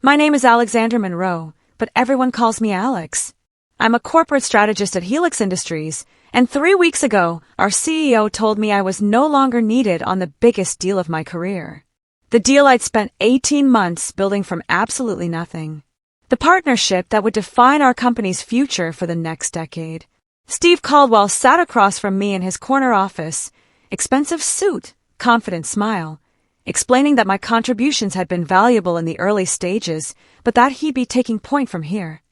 My name is Alexandra Monroe, but everyone calls me Alex. I'm a corporate strategist at Helix Industries, and 3 weeks ago, our CEO told me I was no longer needed on the biggest deal of my career. The deal I'd spent 18 months building from absolutely nothing. The partnership that would define our company's future for the next decade. Steve Caldwell sat across from me in his corner office, expensive suit, confident smile, explaining that my contributions had been valuable in the early stages, but that he'd be taking point from here.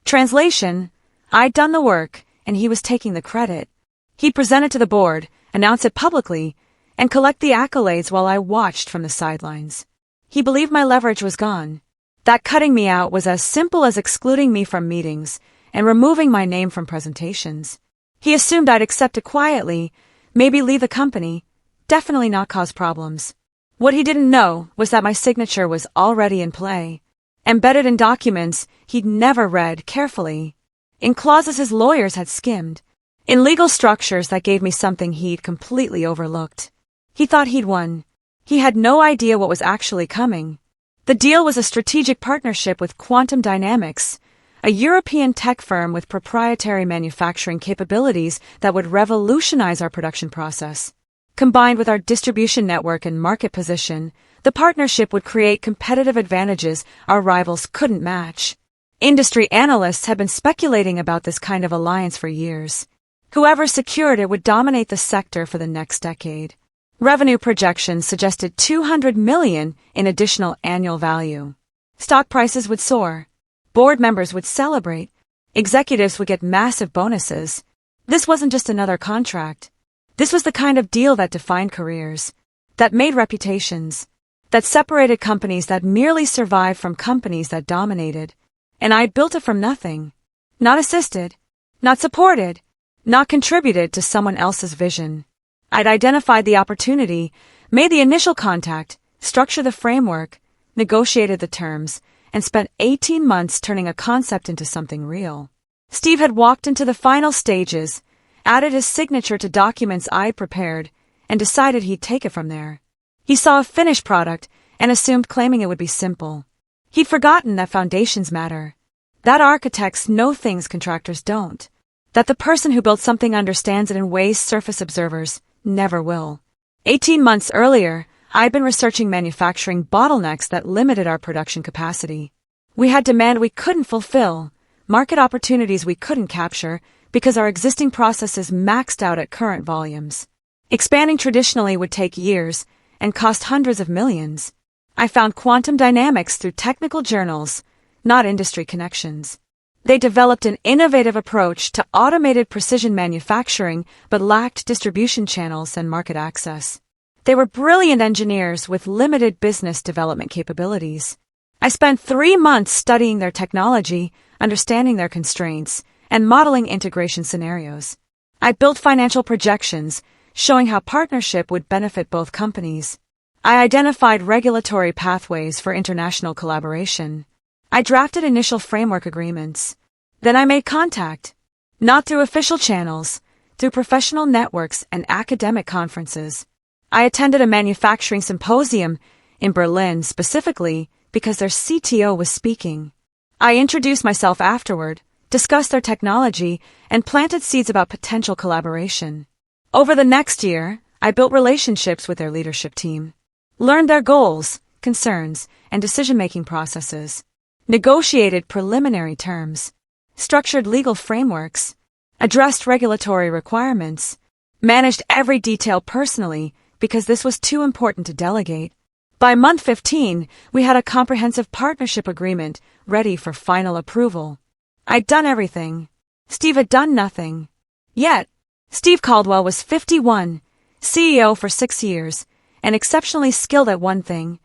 Translation: I'd done the work, and he was taking the credit. He'd present it to the board, announce it publicly, and collect the accolades while I watched from the sidelines. He believed my leverage was gone. That cutting me out was as simple as excluding me from meetings and removing my name from presentations. He assumed I'd accept it quietly, maybe leave the company, definitely not cause problems. What he didn't know was that my signature was already in play, embedded in documents he'd never read carefully, in clauses his lawyers had skimmed, in legal structures that gave me something he'd completely overlooked. He thought he'd won. He had no idea what was actually coming. The deal was a strategic partnership with Quantum Dynamics, a European tech firm with proprietary manufacturing capabilities that would revolutionize our production process. Combined with our distribution network and market position, the partnership would create competitive advantages our rivals couldn't match. Industry analysts had been speculating about this kind of alliance for years. Whoever secured it would dominate the sector for the next decade. Revenue projections suggested $200 million in additional annual value. Stock prices would soar. Board members would celebrate. Executives would get massive bonuses. This wasn't just another contract. This was the kind of deal that defined careers, that made reputations, that separated companies that merely survived from companies that dominated. And I'd built it from nothing. Not assisted, not supported, not contributed to someone else's vision. I'd identified the opportunity, made the initial contact, structured the framework, negotiated the terms, and spent 18 months turning a concept into something real. Steve had walked into the final stages, added his signature to documents I'd prepared, and decided he'd take it from there. He saw a finished product and assumed claiming it would be simple. He'd forgotten that foundations matter, that architects know things contractors don't, that the person who built something understands it in ways surface observers never will. 18 months earlier, I'd been researching manufacturing bottlenecks that limited our production capacity. We had demand we couldn't fulfill, market opportunities we couldn't capture because our existing processes maxed out at current volumes. Expanding traditionally would take years and cost hundreds of millions. I found Quantum Dynamics through technical journals, not industry connections. They developed an innovative approach to automated precision manufacturing but lacked distribution channels and market access. They were brilliant engineers with limited business development capabilities. I spent 3 months studying their technology, understanding their constraints, and modeling integration scenarios. I built financial projections, showing how partnership would benefit both companies. I identified regulatory pathways for international collaboration. I drafted initial framework agreements. Then I made contact. Not through official channels, through professional networks and academic conferences. I attended a manufacturing symposium in Berlin specifically because their CTO was speaking. I introduced myself afterward, discussed their technology, and planted seeds about potential collaboration. Over the next year, I built relationships with their leadership team, learned their goals, concerns, and decision-making processes, negotiated preliminary terms, structured legal frameworks, addressed regulatory requirements, managed every detail personally because this was too important to delegate. By month 15, we had a comprehensive partnership agreement ready for final approval. I'd done everything. Steve had done nothing. Yet, Steve Caldwell was 51, CEO for 6 years, and exceptionally skilled at one thing,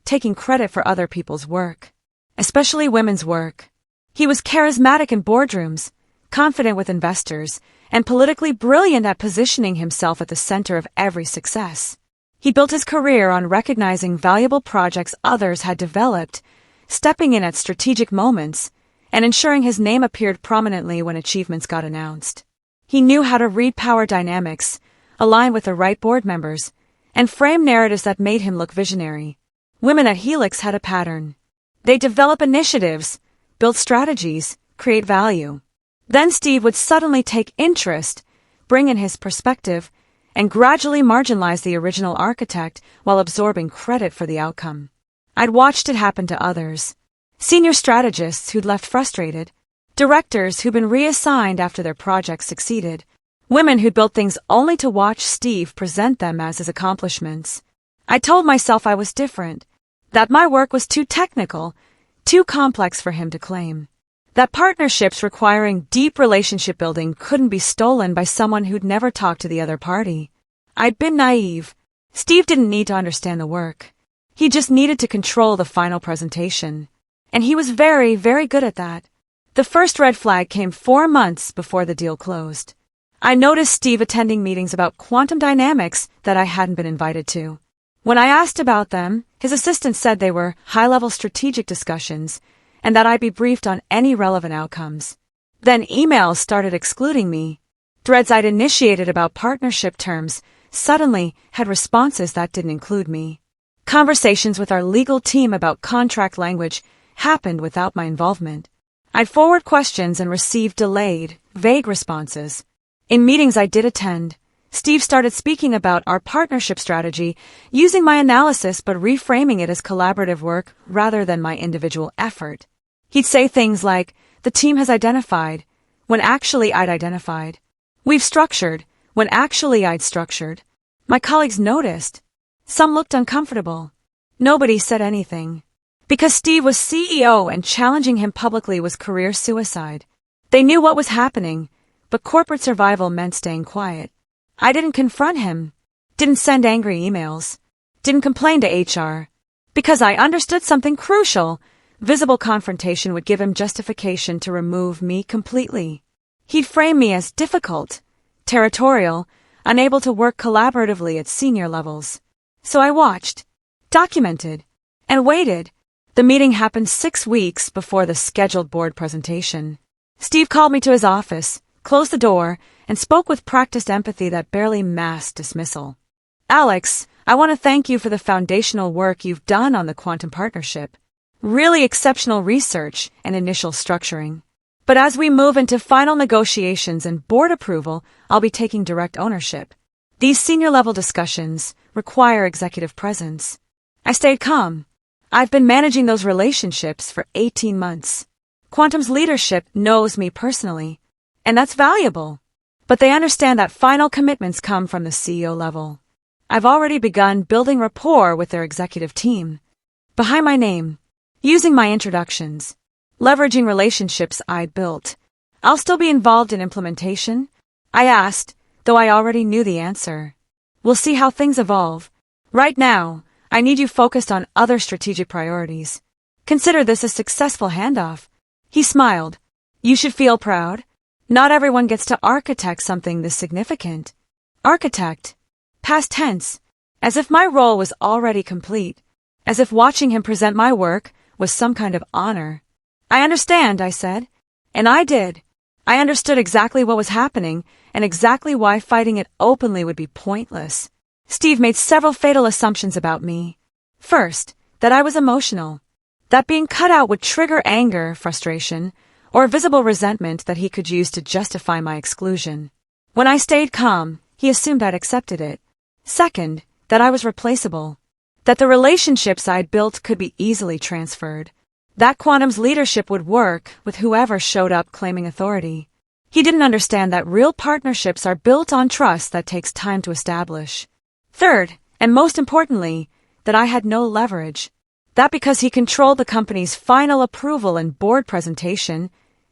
taking credit for other people's work, especially women's work. He was charismatic in boardrooms, confident with investors, and politically brilliant at positioning himself at the center of every success. He built his career on recognizing valuable projects others had developed, stepping in at strategic moments, and ensuring his name appeared prominently when achievements got announced. He knew how to read power dynamics, align with the right board members, and frame narratives that made him look visionary. Women at Helix had a pattern. They develop initiatives, build strategies, create value. Then Steve would suddenly take interest, bring in his perspective, and gradually marginalize the original architect while absorbing credit for the outcome. I'd watched it happen to others. Senior strategists who'd left frustrated, directors who'd been reassigned after their projects succeeded, women who'd built things only to watch Steve present them as his accomplishments. I told myself I was different, that my work was too technical, too complex for him to claim, that partnerships requiring deep relationship building couldn't be stolen by someone who'd never talked to the other party. I'd been naive. Steve didn't need to understand the work. He just needed to control the final presentation. And he was very, very good at that. The first red flag came 4 months before the deal closed. I noticed Steve attending meetings about quantum dynamics that I hadn't been invited to. When I asked about them, his assistant said they were high-level strategic discussions and that I'd be briefed on any relevant outcomes. Then emails started excluding me. Threads I'd initiated about partnership terms suddenly had responses that didn't include me. Conversations with our legal team about contract language happened without my involvement. I'd forward questions and receive delayed, vague responses. In meetings I did attend, Steve started speaking about our partnership strategy, using my analysis but reframing it as collaborative work rather than my individual effort. He'd say things like, "The team has identified," when actually I'd identified. "We've structured," when actually I'd structured. My colleagues noticed. Some looked uncomfortable. Nobody said anything. Because Steve was CEO and challenging him publicly was career suicide. They knew what was happening, but corporate survival meant staying quiet. I didn't confront him, didn't send angry emails, didn't complain to HR. Because I understood something crucial, visible confrontation would give him justification to remove me completely. He'd frame me as difficult, territorial, unable to work collaboratively at senior levels. So I watched, documented, and waited. The meeting happened 6 weeks before the scheduled board presentation. Steve called me to his office, closed the door, and spoke with practiced empathy that barely masked dismissal. "Alex, I want to thank you for the foundational work you've done on the quantum partnership. Really exceptional research and initial structuring. But as we move into final negotiations and board approval, I'll be taking direct ownership. These senior-level discussions require executive presence." I stayed calm. I've been managing those relationships for 18 months. Quantum's leadership knows me personally, and that's valuable. But they understand that final commitments come from the CEO level. I've already begun building rapport with their executive team. Behind my name, using my introductions, leveraging relationships I built. "I'll still be involved in implementation?" I asked, though I already knew the answer. "We'll see how things evolve. Right now, I need you focused on other strategic priorities. Consider this a successful handoff." He smiled. "You should feel proud. Not everyone gets to architect something this significant." Architect. Past tense. As if my role was already complete. As if watching him present my work was some kind of honor. "I understand," I said. And I did. I understood exactly what was happening and exactly why fighting it openly would be pointless. Steve made several fatal assumptions about me. First, that I was emotional. That being cut out would trigger anger, frustration, or visible resentment that he could use to justify my exclusion. When I stayed calm, he assumed I'd accepted it. Second, that I was replaceable. That the relationships I'd built could be easily transferred. That Quantum's leadership would work with whoever showed up claiming authority. He didn't understand that real partnerships are built on trust that takes time to establish. Third, and most importantly, that I had no leverage. That because he controlled the company's final approval and board presentation,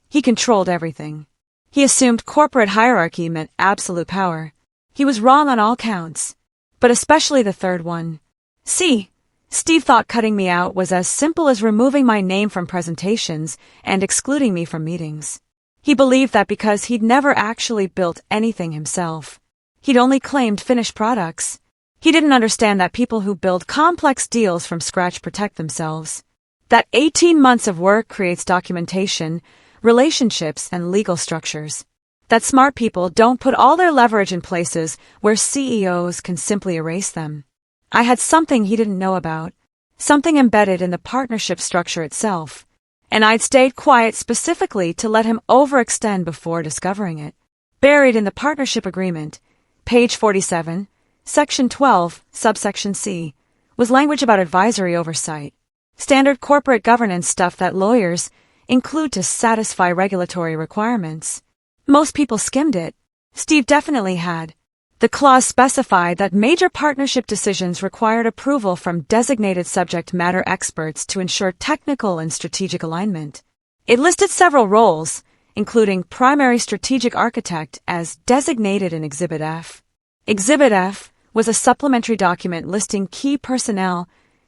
he controlled everything. He assumed corporate hierarchy meant absolute power. He was wrong on all counts, but especially the third one. See, Steve thought cutting me out was as simple as removing my name from presentations and excluding me from meetings. He believed that because he'd never actually built anything himself. He'd only claimed finished products. He didn't understand that people who build complex deals from scratch protect themselves. That 18 months of work creates documentation, relationships, and legal structures. That smart people don't put all their leverage in places where CEOs can simply erase them. I had something he didn't know about. something embedded in the partnership structure itself, and I'd stayed quiet specifically to let him overextend before discovering it. Buried in the partnership agreement, page 47, section 12, subsection C, was language about advisory oversight. Standard corporate governance stuff that lawyers include to satisfy regulatory requirements. Most people skimmed it. Steve definitely had. The clause specified that major partnership decisions required approval from designated subject matter experts to ensure technical and strategic alignment. It listed several roles, including primary strategic architect as designated in Exhibit F. Exhibit F was a supplementary document listing key personnel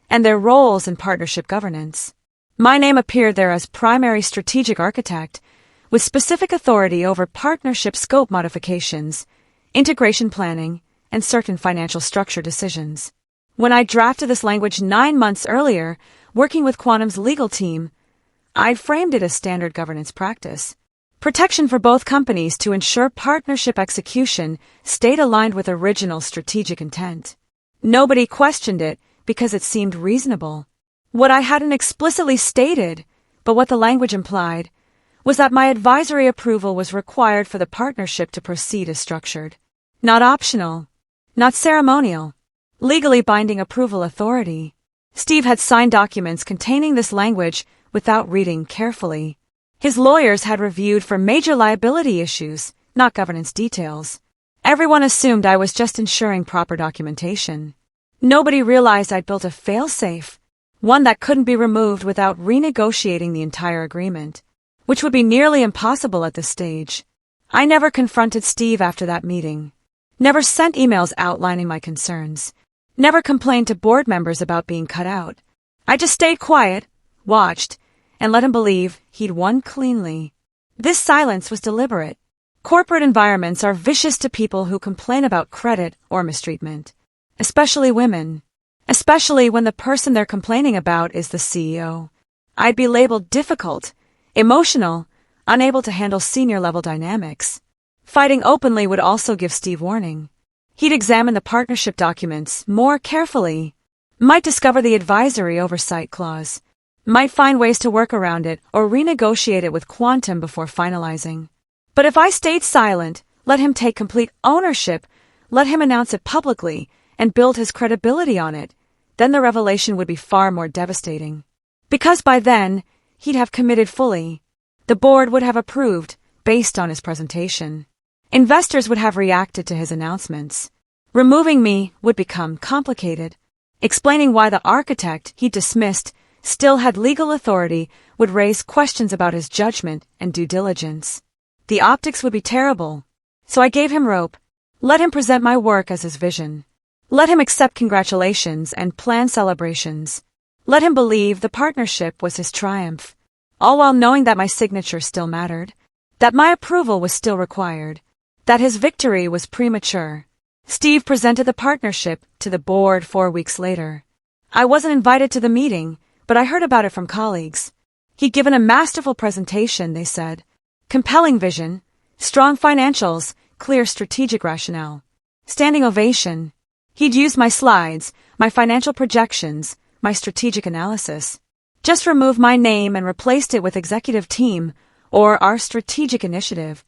and their roles in partnership governance. My name appeared there as primary strategic architect, with specific authority over partnership scope modifications, integration planning, and certain financial structure decisions. When I drafted this language 9 months earlier, working with Quantum's legal team, I'd framed it as standard governance practice. Protection for both companies to ensure partnership execution stayed aligned with original strategic intent. Nobody questioned it because it seemed reasonable. What I hadn't explicitly stated, but what the language implied, was that my advisory approval was required for the partnership to proceed as structured. Not optional. Not ceremonial. Legally binding approval authority. Steve had signed documents containing this language without reading carefully. His lawyers had reviewed for major liability issues, not governance details. Everyone assumed I was just ensuring proper documentation. Nobody realized I'd built a fail-safe, one that couldn't be removed without renegotiating the entire agreement, which would be nearly impossible at this stage. I never confronted Steve after that meeting. Never sent emails outlining my concerns. Never complained to board members about being cut out. I just stayed quiet, watched, and let him believe he'd won cleanly. This silence was deliberate. Corporate environments are vicious to people who complain about credit or mistreatment. Especially women. Especially when the person they're complaining about is the CEO. I'd be labeled difficult, emotional, unable to handle senior-level dynamics. Fighting openly would also give Steve warning. He'd examine the partnership documents more carefully, might discover the advisory oversight clause, might find ways to work around it or renegotiate it with Quantum before finalizing. But if I stayed silent, let him take complete ownership, let him announce it publicly, and build his credibility on it, then the revelation would be far more devastating. Because by then, he'd have committed fully. The board would have approved, based on his presentation. Investors would have reacted to his announcements. Removing me would become complicated. Explaining why the architect he dismissed still had legal authority would raise questions about his judgment and due diligence. The optics would be terrible. So I gave him rope. Let him present my work as his vision. Let him accept congratulations and plan celebrations. Let him believe the partnership was his triumph, all while knowing that my signature still mattered, that my approval was still required, that his victory was premature. Steve presented the partnership to the board 4 weeks later. I wasn't invited to the meeting, but I heard about it from colleagues. He'd given a masterful presentation, they said. Compelling vision, strong financials, clear strategic rationale. Standing ovation. He'd used my slides, my financial projections, my strategic analysis. Just removed my name and replaced it with executive team or our strategic initiative.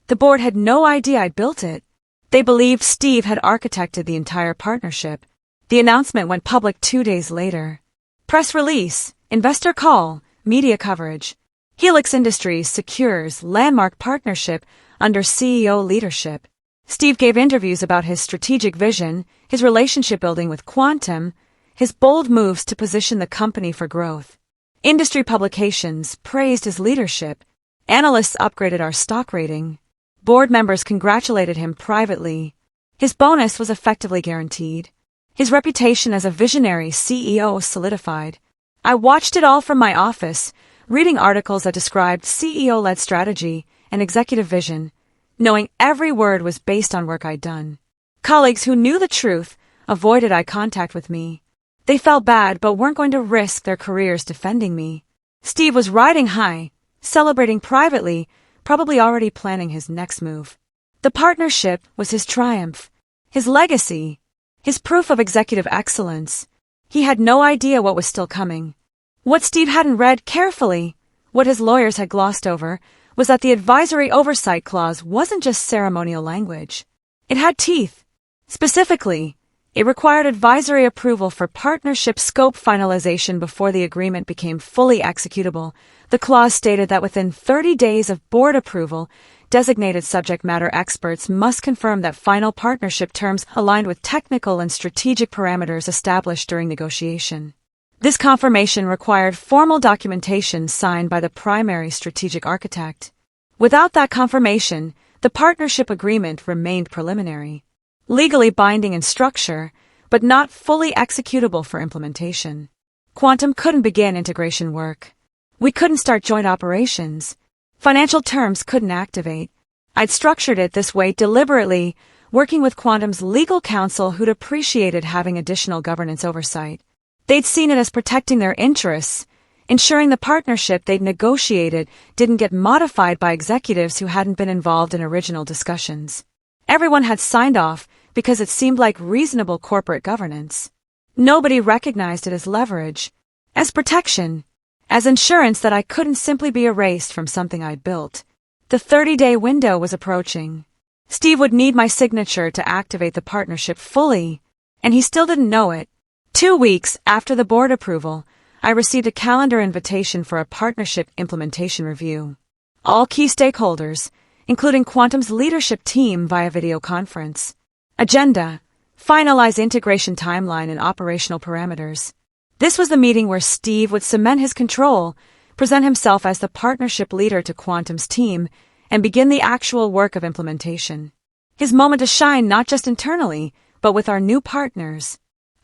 The board had no idea I'd built it. They believed Steve had architected the entire partnership. The announcement went public 2 days later. Press release, investor call, media coverage. Helix Industries secures landmark partnership under CEO leadership. Steve gave interviews about his strategic vision, his relationship building with Quantum, his bold moves to position the company for growth. Industry publications praised his leadership. Analysts upgraded our stock rating. Board members congratulated him privately. His bonus was effectively guaranteed. His reputation as a visionary CEO solidified. I watched it all from my office, reading articles that described CEO-led strategy and executive vision, knowing every word was based on work I'd done. Colleagues who knew the truth avoided eye contact with me. They felt bad but weren't going to risk their careers defending me. Steve was riding high, celebrating privately, probably already planning his next move. The partnership was his triumph, his legacy, his proof of executive excellence. He had no idea what was still coming. What Steve hadn't read carefully, what his lawyers had glossed over, was that the advisory oversight clause wasn't just ceremonial language. It had teeth. Specifically, it required advisory approval for partnership scope finalization before the agreement became fully executable. The clause stated that within 30 days of board approval, designated subject matter experts must confirm that final partnership terms aligned with technical and strategic parameters established during negotiation. This confirmation required formal documentation signed by the primary strategic architect. Without that confirmation, the partnership agreement remained preliminary, legally binding in structure, but not fully executable for implementation. Quantum couldn't begin integration work. We couldn't start joint operations. Financial terms couldn't activate. I'd structured it this way deliberately, working with Quantum's legal counsel who'd appreciated having additional governance oversight. They'd seen it as protecting their interests, ensuring the partnership they'd negotiated didn't get modified by executives who hadn't been involved in original discussions. Everyone had signed off because it seemed like reasonable corporate governance. Nobody recognized it as leverage, as protection, as insurance that I couldn't simply be erased from something I'd built. The 30-day window was approaching. Steve would need my signature to activate the partnership fully, and he still didn't know it. 2 weeks after the board approval, I received a calendar invitation for a partnership implementation review. All key stakeholders, including Quantum's leadership team via video conference. Agenda: finalize integration timeline and operational parameters. This was the meeting where Steve would cement his control, present himself as the partnership leader to Quantum's team, and begin the actual work of implementation. His moment to shine not just internally, but with our new partners.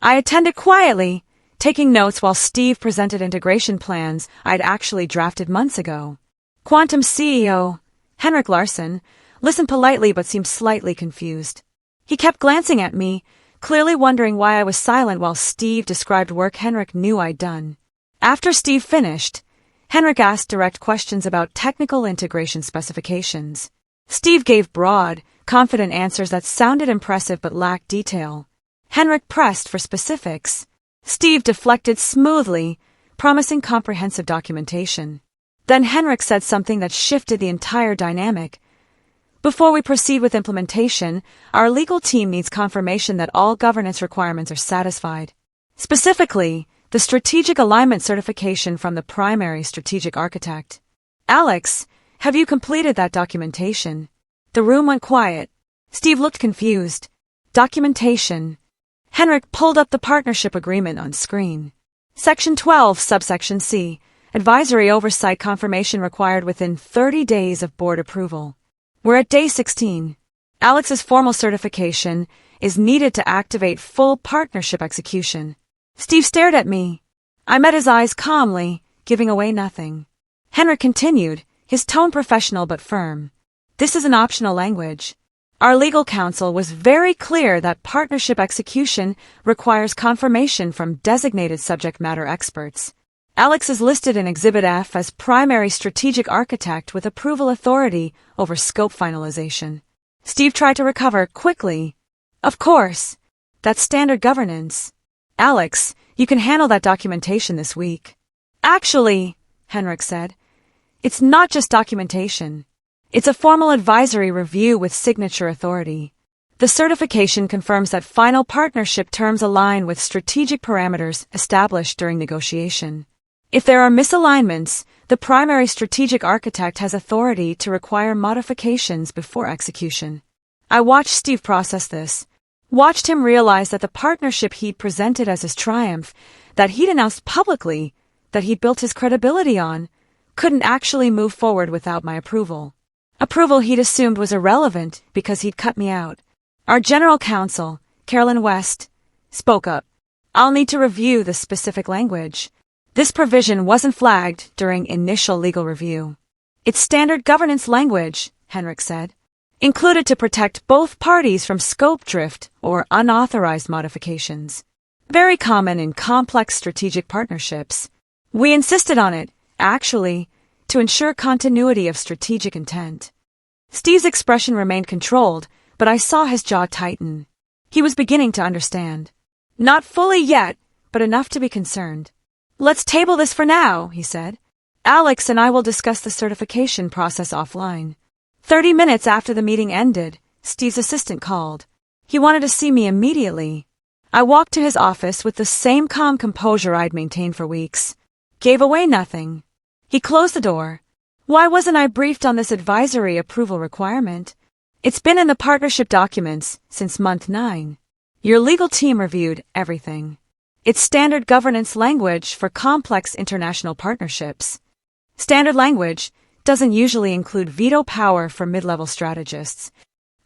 I attended quietly, taking notes while Steve presented integration plans I'd actually drafted months ago. Quantum's CEO, Henrik Larsson, listened politely but seemed slightly confused. He kept glancing at me, clearly wondering why I was silent while Steve described work Henrik knew I'd done. After Steve finished, Henrik asked direct questions about technical integration specifications. Steve gave broad, confident answers that sounded impressive but lacked detail. Henrik pressed for specifics. Steve deflected smoothly, promising comprehensive documentation. Then Henrik said something that shifted the entire dynamic. Before we proceed with implementation, our legal team needs confirmation that all governance requirements are satisfied. Specifically, the strategic alignment certification from the primary strategic architect. Alex, have you completed that documentation? The room went quiet. Steve looked confused. Documentation. Henrik pulled up the partnership agreement on screen. Section 12, subsection C, advisory oversight confirmation required within 30 days of board approval. We're at day 16. Alex's formal certification is needed to activate full partnership execution. Steve stared at me. I met his eyes calmly, giving away nothing. Henrik continued, his tone professional but firm. This is an optional language. Our legal counsel was very clear that partnership execution requires confirmation from designated subject matter experts. Alex is listed in Exhibit F as primary strategic architect with approval authority over scope finalization. Steve tried to recover quickly. Of course. That's standard governance. Alex, you can handle that documentation this week. Actually, Henrik said, it's not just documentation. It's a formal advisory review with signature authority. The certification confirms that final partnership terms align with strategic parameters established during negotiation. If there are misalignments, the primary strategic architect has authority to require modifications before execution. I watched Steve process this, watched him realize that the partnership he'd presented as his triumph, that he'd announced publicly, that he'd built his credibility on, couldn't actually move forward without my approval. Approval he'd assumed was irrelevant because he'd cut me out. Our general counsel, Carolyn West, spoke up. I'll need to review the specific language. This provision wasn't flagged during initial legal review. It's standard governance language, Henrik said, included to protect both parties from scope drift or unauthorized modifications. Very common in complex strategic partnerships. We insisted on it, actually, to ensure continuity of strategic intent. Steve's expression remained controlled, but I saw his jaw tighten. He was beginning to understand. Not fully yet, but enough to be concerned. "Let's table this for now," he said. "Alex and I will discuss the certification process offline." 30 minutes after the meeting ended, Steve's assistant called. He wanted to see me immediately. I walked to his office with the same calm composure I'd maintained for weeks. Gave away nothing. He closed the door. Why wasn't I briefed on this advisory approval requirement? It's been in the partnership documents since month 9. Your legal team reviewed everything. It's standard governance language for complex international partnerships. Standard language doesn't usually include veto power for mid-level strategists.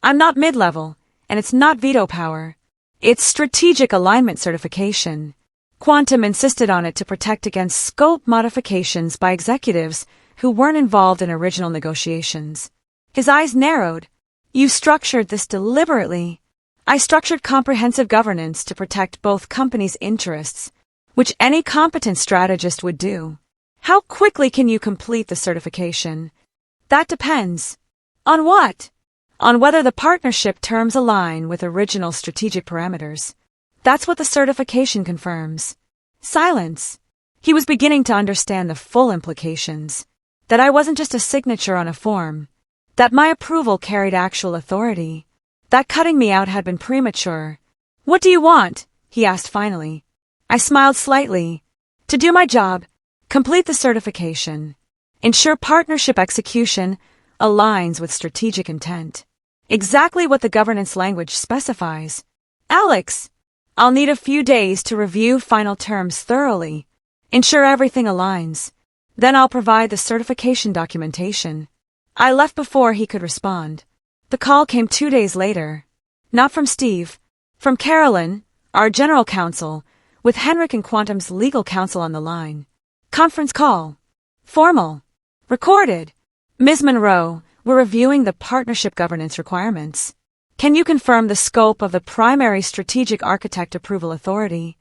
I'm not mid-level, and it's not veto power. It's strategic alignment certification. Quantum insisted on it to protect against scope modifications by executives who weren't involved in original negotiations. His eyes narrowed. "You structured this deliberately." "I structured comprehensive governance to protect both companies' interests, which any competent strategist would do." "How quickly can you complete the certification?" "That depends." "On what?" "On whether the partnership terms align with original strategic parameters. That's what the certification confirms." Silence. He was beginning to understand the full implications. That I wasn't just a signature on a form. That my approval carried actual authority. That cutting me out had been premature. "What do you want?" he asked finally. I smiled slightly. "To do my job, complete the certification. Ensure partnership execution aligns with strategic intent. Exactly what the governance language specifies." "Alex, I'll need a few days to review final terms thoroughly. Ensure everything aligns. Then I'll provide the certification documentation." I left before he could respond. The call came 2 days later. Not from Steve. From Carolyn, our general counsel, with Henrik and Quantum's legal counsel on the line. Conference call. Formal. Recorded. "Ms. Monroe, we're reviewing the partnership governance requirements. Can you confirm the scope of the primary strategic architect approval authority?"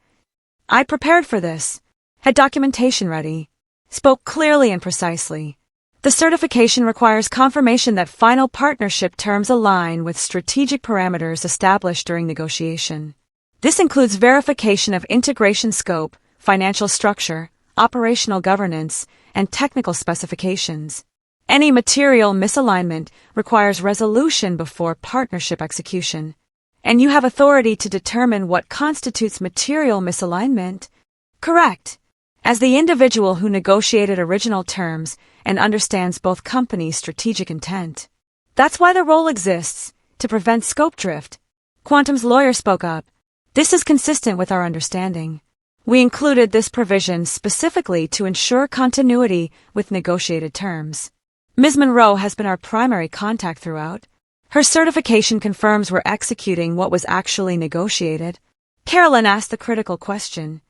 I prepared for this. Had documentation ready. Spoke clearly and precisely. The certification requires confirmation that final partnership terms align with strategic parameters established during negotiation. This includes verification of integration scope, financial structure, operational governance, and technical specifications. Any material misalignment requires resolution before partnership execution. And you have authority to determine what constitutes material misalignment? Correct. As the individual who negotiated original terms and understands both companies' strategic intent. That's why the role exists, to prevent scope drift. Quantum's lawyer spoke up. "This is consistent with our understanding. We included this provision specifically to ensure continuity with negotiated terms. Ms. Monroe has been our primary contact throughout. Her certification confirms we're executing what was actually negotiated." Carolyn asked the critical question.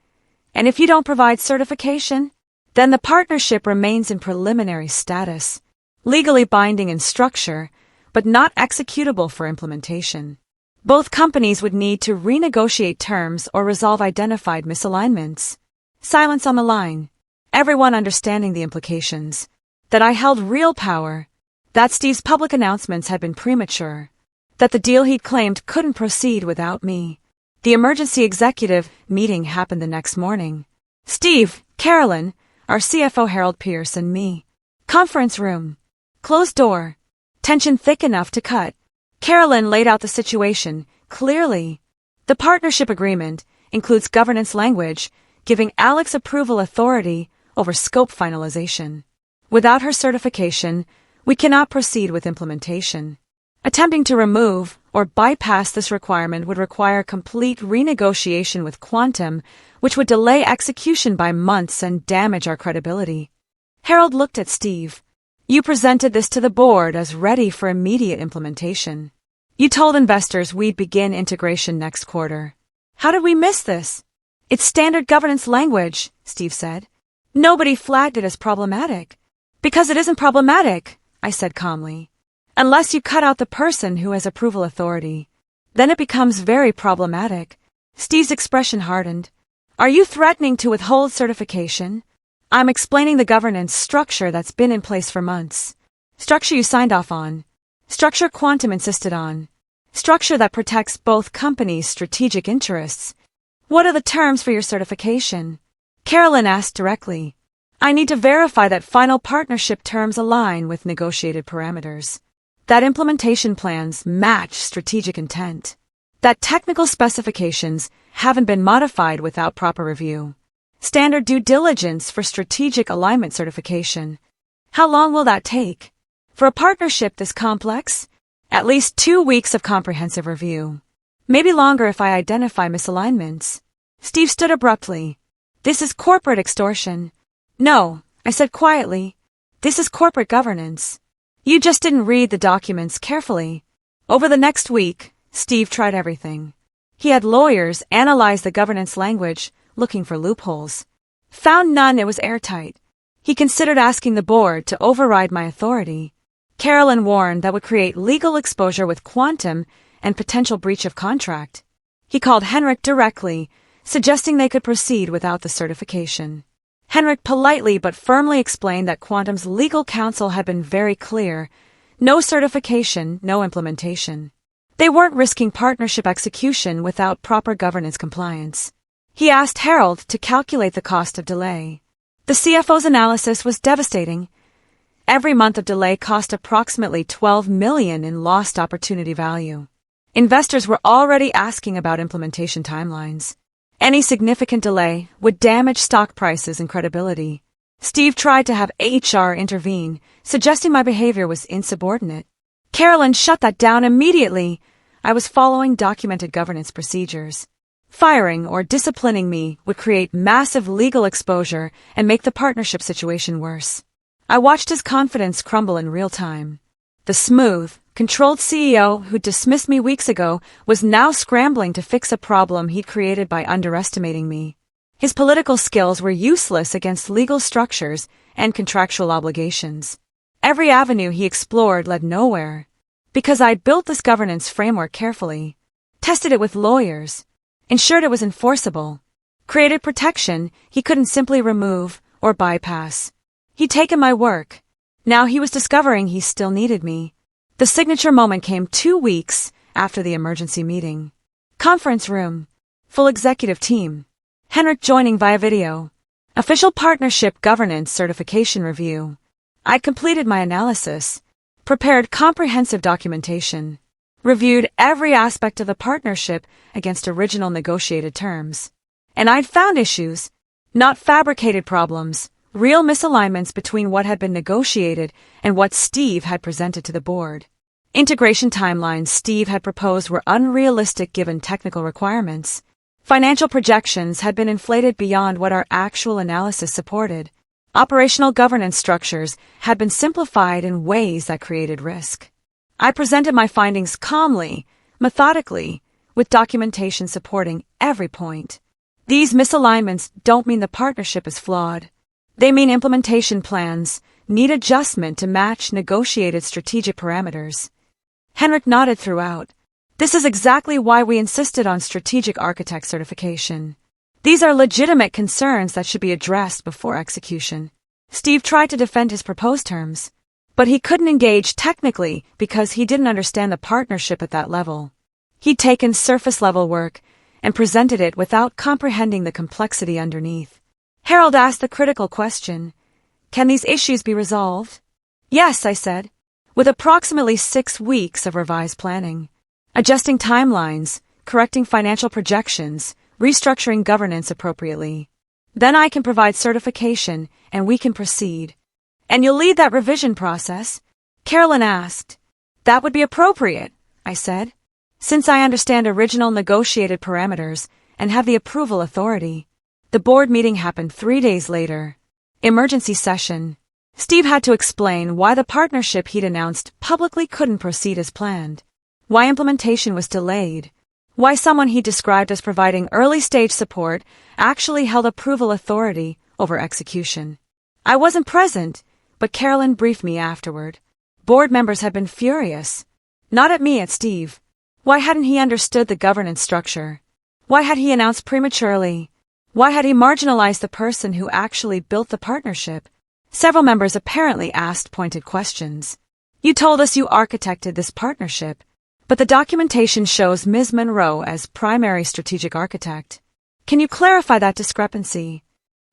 "And if you don't provide certification? Then the partnership remains in preliminary status, legally binding in structure, but not executable for implementation. Both companies would need to renegotiate terms or resolve identified misalignments." Silence on the line. Everyone understanding the implications. That I held real power. That Steve's public announcements had been premature. That the deal he'd claimed couldn't proceed without me. The emergency executive meeting happened the next morning. Steve, Carolyn, our CFO Harold Pierce, and me. Conference room. Closed door. Tension thick enough to cut. Carolyn laid out the situation clearly. The partnership agreement includes governance language, giving Alex approval authority over scope finalization. Without her certification, we cannot proceed with implementation. Attempting to remove or bypass this requirement would require complete renegotiation with Quantum, which would delay execution by months and damage our credibility. Harold looked at Steve. "You presented this to the board as ready for immediate implementation. You told investors we'd begin integration next quarter. How did we miss this?" "It's standard governance language," Steve said. "Nobody flagged it as problematic." "Because it isn't problematic," I said calmly. "Unless you cut out the person who has approval authority. Then it becomes very problematic." Steve's expression hardened. "Are you threatening to withhold certification?" "I'm explaining the governance structure that's been in place for months. Structure you signed off on. Structure Quantum insisted on. Structure that protects both companies' strategic interests. What are the terms for your certification? Carolyn asked directly. I need to verify that final partnership terms align with negotiated parameters, that implementation plans match strategic intent, that technical specifications haven't been modified without proper review. Standard due diligence for strategic alignment certification. How long will that take? For a partnership this complex? At least 2 weeks of comprehensive review. Maybe longer if I identify misalignments. Steve stood abruptly. This is corporate extortion. No, I said quietly. This is corporate governance. You just didn't read the documents carefully. Over the next week, Steve tried everything. He had lawyers analyze the governance language, looking for loopholes. Found none. It was airtight. He considered asking the board to override my authority. Carolyn warned that would create legal exposure with quantum and potential breach of contract. He called Henrik directly, suggesting they could proceed without the certification. Henrik politely but firmly explained that Quantum's legal counsel had been very clear. No certification, no implementation. They weren't risking partnership execution without proper governance compliance. He asked Harold to calculate the cost of delay. The CFO's analysis was devastating. Every month of delay cost approximately $12 million in lost opportunity value. Investors were already asking about implementation timelines. Any significant delay would damage stock prices and credibility. Steve tried to have HR intervene, suggesting my behavior was insubordinate. Carolyn shut that down immediately. I was following documented governance procedures. Firing or disciplining me would create massive legal exposure and make the partnership situation worse. I watched his confidence crumble in real time. The smooth, controlled CEO who dismissed me weeks ago was now scrambling to fix a problem he'd created by underestimating me. His political skills were useless against legal structures and contractual obligations. Every avenue he explored led nowhere. Because I'd built this governance framework carefully, tested it with lawyers, ensured it was enforceable, created protection he couldn't simply remove or bypass. He'd taken my work. Now he was discovering he still needed me. The signature moment came 2 weeks after the emergency meeting. Conference room. Full executive team. Henrik joining via video. Official partnership governance certification review. I'd completed my analysis. Prepared comprehensive documentation. Reviewed every aspect of the partnership against original negotiated terms. And I'd found issues, not fabricated problems. Real misalignments between what had been negotiated and what Steve had presented to the board. Integration timelines Steve had proposed were unrealistic given technical requirements. Financial projections had been inflated beyond what our actual analysis supported. Operational governance structures had been simplified in ways that created risk. I presented my findings calmly, methodically, with documentation supporting every point. These misalignments don't mean the partnership is flawed. They mean implementation plans need adjustment to match negotiated strategic parameters. Henrik nodded throughout. This is exactly why we insisted on strategic architect certification. These are legitimate concerns that should be addressed before execution. Steve tried to defend his proposed terms, but he couldn't engage technically because he didn't understand the partnership at that level. He'd taken surface-level work and presented it without comprehending the complexity underneath. Harold asked the critical question, can these issues be resolved? Yes, I said, with approximately 6 weeks of revised planning, adjusting timelines, correcting financial projections, restructuring governance appropriately. Then I can provide certification and we can proceed. And you'll lead that revision process? Carolyn asked. That would be appropriate, I said, since I understand original negotiated parameters and have the approval authority. The board meeting happened 3 days later. Emergency session. Steve had to explain why the partnership he'd announced publicly couldn't proceed as planned. Why implementation was delayed. Why someone he described as providing early-stage support actually held approval authority over execution. I wasn't present, but Carolyn briefed me afterward. Board members had been furious. Not at me, at Steve. Why hadn't he understood the governance structure? Why had he announced prematurely? Why had he marginalized the person who actually built the partnership? Several members apparently asked pointed questions. You told us you architected this partnership, but the documentation shows Ms. Monroe as primary strategic architect. Can you clarify that discrepancy?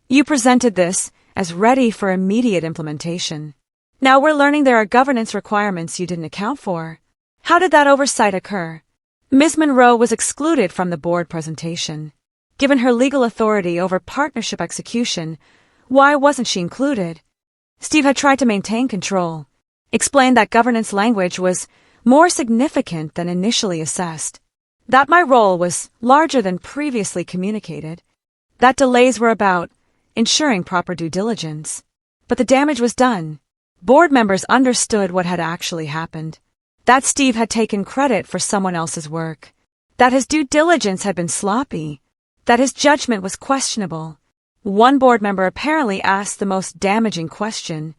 You presented this as ready for immediate implementation. Now we're learning there are governance requirements you didn't account for. How did that oversight occur? Ms. Monroe was excluded from the board presentation. Given her legal authority over partnership execution, why wasn't she included? Steve had tried to maintain control, explained that governance language was more significant than initially assessed, that my role was larger than previously communicated, that delays were about ensuring proper due diligence. But the damage was done. Board members understood what had actually happened, that Steve had taken credit for someone else's work, that his due diligence had been sloppy, that his judgment was questionable. One board member apparently asked the most damaging question: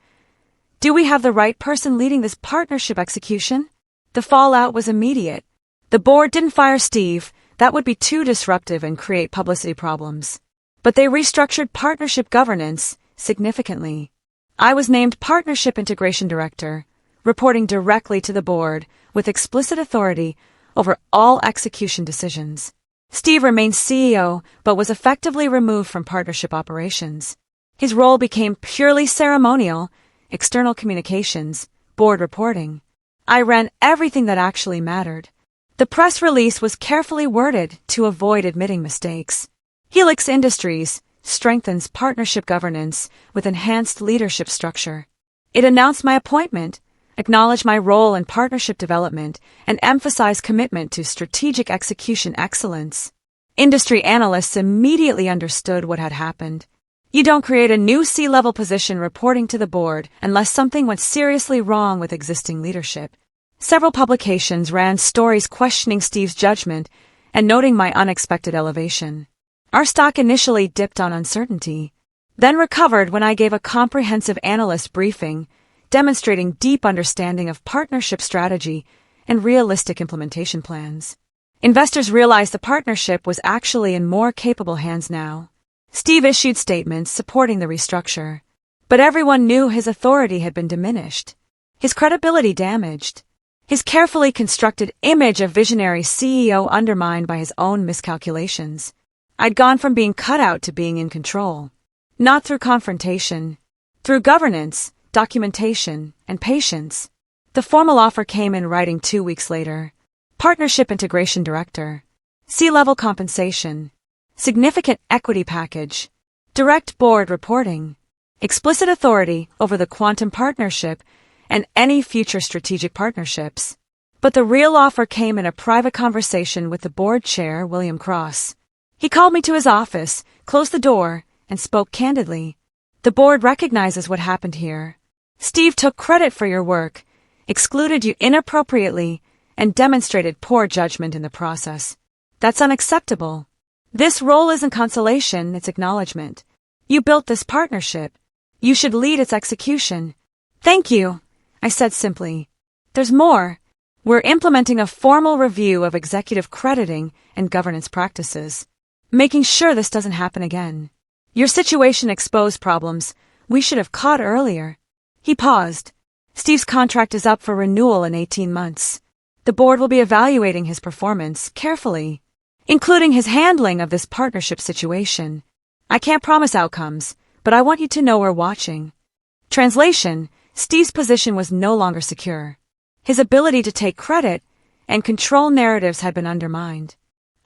do we have the right person leading this partnership execution? The fallout was immediate. The board didn't fire Steve. That would be too disruptive and create publicity problems. But they restructured partnership governance significantly. I was named Partnership Integration Director, reporting directly to the board with explicit authority over all execution decisions. Steve remained CEO, but was effectively removed from partnership operations. His role became purely ceremonial, external communications, board reporting. I ran everything that actually mattered. The press release was carefully worded to avoid admitting mistakes. Helix Industries strengthens partnership governance with enhanced leadership structure. It announced my appointment, acknowledged my role in partnership development, and emphasized commitment to strategic execution excellence. Industry analysts immediately understood what had happened. You don't create a new C-level position reporting to the board unless something went seriously wrong with existing leadership. Several publications ran stories questioning Steve's judgment and noting my unexpected elevation. Our stock initially dipped on uncertainty, then recovered when I gave a comprehensive analyst briefing, demonstrating deep understanding of partnership strategy and realistic implementation plans. Investors realized the partnership was actually in more capable hands now. Steve issued statements supporting the restructure, but everyone knew his authority had been diminished, his credibility damaged, his carefully constructed image of visionary CEO undermined by his own miscalculations. I'd gone from being cut out to being in control, not through confrontation, through governance, documentation, and patience. The formal offer came in writing 2 weeks later. Partnership Integration Director, C-level compensation, significant equity package, direct board reporting, explicit authority over the quantum partnership and any future strategic partnerships. But the real offer came in a private conversation with the board chair, William Cross. He called me to his office, closed the door, and spoke candidly. The board recognizes what happened here. Steve took credit for your work, excluded you inappropriately, and demonstrated poor judgment in the process. That's unacceptable. This role isn't consolation, it's acknowledgement. You built this partnership. You should lead its execution. Thank you, I said simply. There's more. We're implementing a formal review of executive crediting and governance practices, making sure this doesn't happen again. Your situation exposed problems we should have caught earlier. He paused. Steve's contract is up for renewal in 18 months. The board will be evaluating his performance carefully, including his handling of this partnership situation. I can't promise outcomes, but I want you to know we're watching. Translation: Steve's position was no longer secure. His ability to take credit and control narratives had been undermined.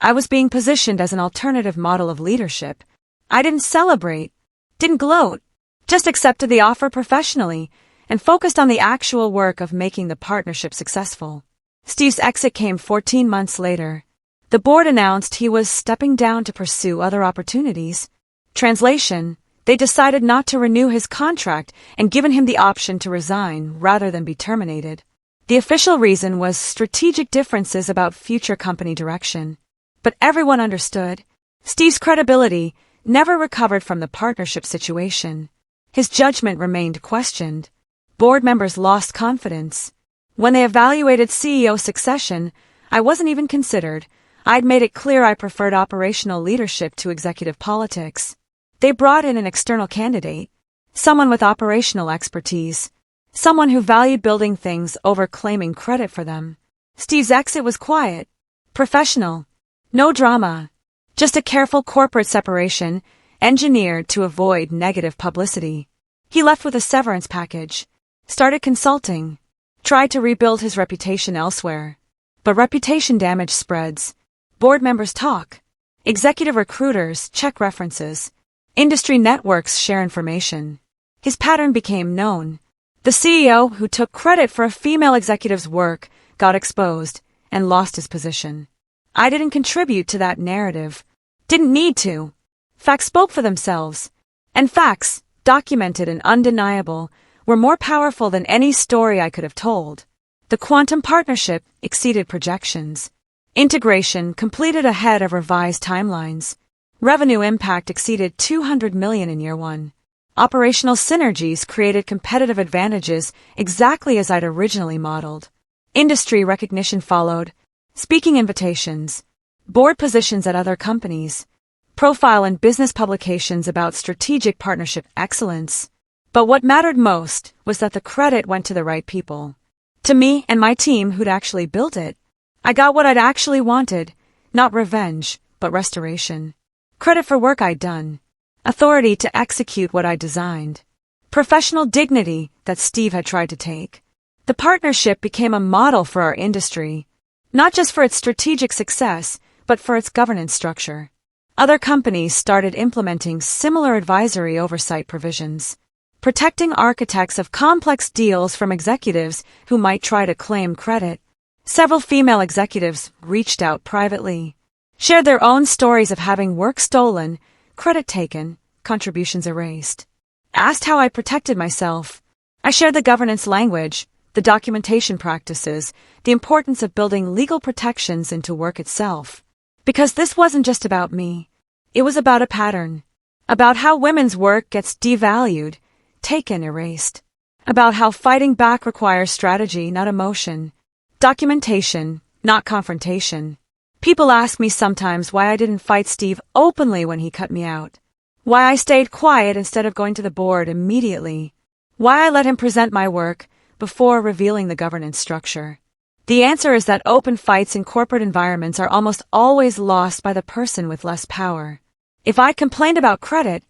I was being positioned as an alternative model of leadership. I didn't celebrate, didn't gloat, just accepted the offer professionally and focused on the actual work of making the partnership successful. Steve's exit came 14 months later. The board announced he was stepping down to pursue other opportunities. Translation: they decided not to renew his contract and given him the option to resign rather than be terminated. The official reason was strategic differences about future company direction. But everyone understood. Steve's credibility never recovered from the partnership situation. His judgment remained questioned. Board members lost confidence. When they evaluated CEO succession, I wasn't even considered. I'd made it clear I preferred operational leadership to executive politics. They brought in an external candidate, someone with operational expertise, someone who valued building things over claiming credit for them. Steve's exit was quiet, professional, no drama, Just a careful corporate separation, engineered to avoid negative publicity. He left with a severance package, started consulting, tried to rebuild his reputation elsewhere. But reputation damage spreads. Board members talk. Executive recruiters check references. Industry networks share information. His pattern became known. The CEO who took credit for a female executive's work got exposed and lost his position. I didn't contribute to that narrative. Didn't need to. Facts spoke for themselves. And facts, documented and undeniable, were more powerful than any story I could have told. The quantum partnership exceeded projections. Integration completed ahead of revised timelines. Revenue impact exceeded $200 million in year one. Operational synergies created competitive advantages exactly as I'd originally modeled. Industry recognition followed. Speaking invitations. Board positions at other companies. Profile and business publications about strategic partnership excellence. But what mattered most was that the credit went to the right people. To me and my team who'd actually built it. I got what I'd actually wanted, not revenge, but restoration. Credit for work I'd done. Authority to execute what I designed. Professional dignity that Steve had tried to take. The partnership became a model for our industry, not just for its strategic success, but for its governance structure. Other companies started implementing similar advisory oversight provisions, protecting architects of complex deals from executives who might try to claim credit. Several female executives reached out privately, shared their own stories of having work stolen, credit taken, contributions erased. Asked how I protected myself. I shared the governance language, the documentation practices, the importance of building legal protections into work itself. Because this wasn't just about me. It was about a pattern. About how women's work gets devalued, taken, erased. About how fighting back requires strategy, not emotion. Documentation, not confrontation. People ask me sometimes why I didn't fight Steve openly when he cut me out. Why I stayed quiet instead of going to the board immediately. Why I let him present my work before revealing the governance structure. The answer is that open fights in corporate environments are almost always lost by the person with less power. If I'd complained about credit,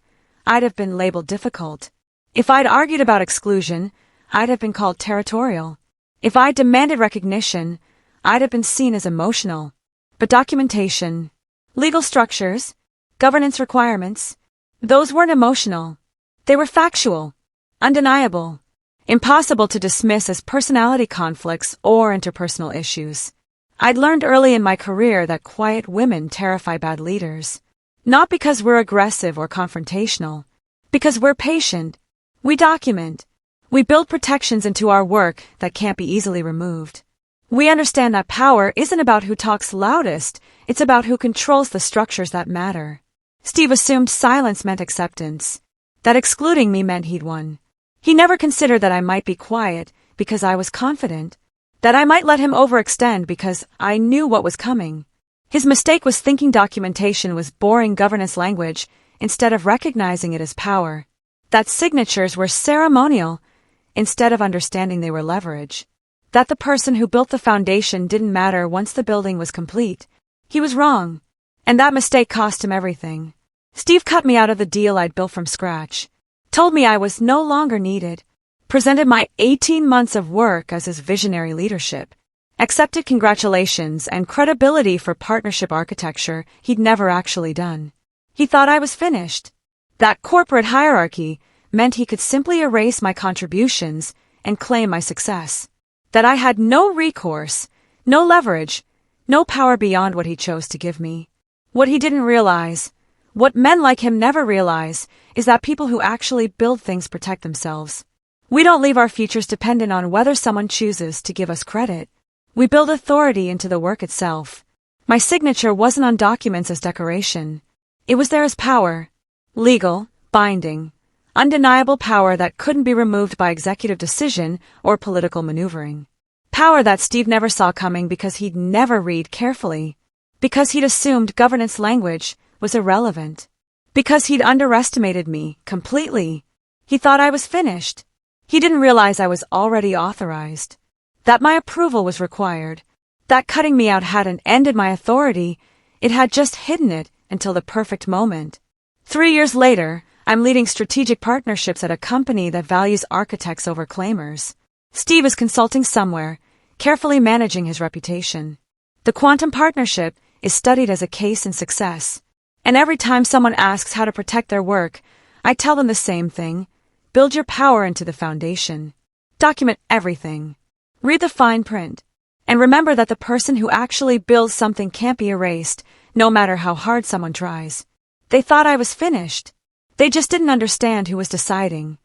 I'd have been labeled difficult. If I'd argued about exclusion, I'd have been called territorial. If I'd demanded recognition, I'd have been seen as emotional. But documentation, legal structures, governance requirements, those weren't emotional. They were factual, undeniable, impossible to dismiss as personality conflicts or interpersonal issues. I'd learned early in my career that quiet women terrify bad leaders. Not because we're aggressive or confrontational, because we're patient. We document. We build protections into our work that can't be easily removed. We understand that power isn't about who talks loudest, it's about who controls the structures that matter. Steve assumed silence meant acceptance, that excluding me meant he'd won. He never considered that I might be quiet because I was confident, that I might let him overextend because I knew what was coming. His mistake was thinking documentation was boring governance language instead of recognizing it as power, that signatures were ceremonial instead of understanding they were leverage, that the person who built the foundation didn't matter once the building was complete. He was wrong, and that mistake cost him everything. Steve cut me out of the deal I'd built from scratch, told me I was no longer needed, presented my 18 months of work as his visionary leadership, accepted congratulations and credibility for partnership architecture he'd never actually done. He thought I was finished. That corporate hierarchy meant he could simply erase my contributions and claim my success. That I had no recourse, no leverage, no power beyond what he chose to give me. What he didn't realize, what men like him never realize, is that people who actually build things protect themselves. We don't leave our futures dependent on whether someone chooses to give us credit. We build authority into the work itself. My signature wasn't on documents as decoration. It was there as power. Legal, binding, undeniable power that couldn't be removed by executive decision or political maneuvering. Power that Steve never saw coming because he'd never read carefully. Because he'd assumed governance language was irrelevant. Because he'd underestimated me completely. He thought I was finished. He didn't realize I was already authorized. That my approval was required. That cutting me out hadn't ended my authority, it had just hidden it until the perfect moment. 3 years later, I'm leading strategic partnerships at a company that values architects over claimers. Steve is consulting somewhere, carefully managing his reputation. The quantum partnership is studied as a case in success. And every time someone asks how to protect their work, I tell them the same thing. Build your power into the foundation. Document everything. Read the fine print. And remember that the person who actually builds something can't be erased, no matter how hard someone tries. They thought I was finished. They just didn't understand who was deciding.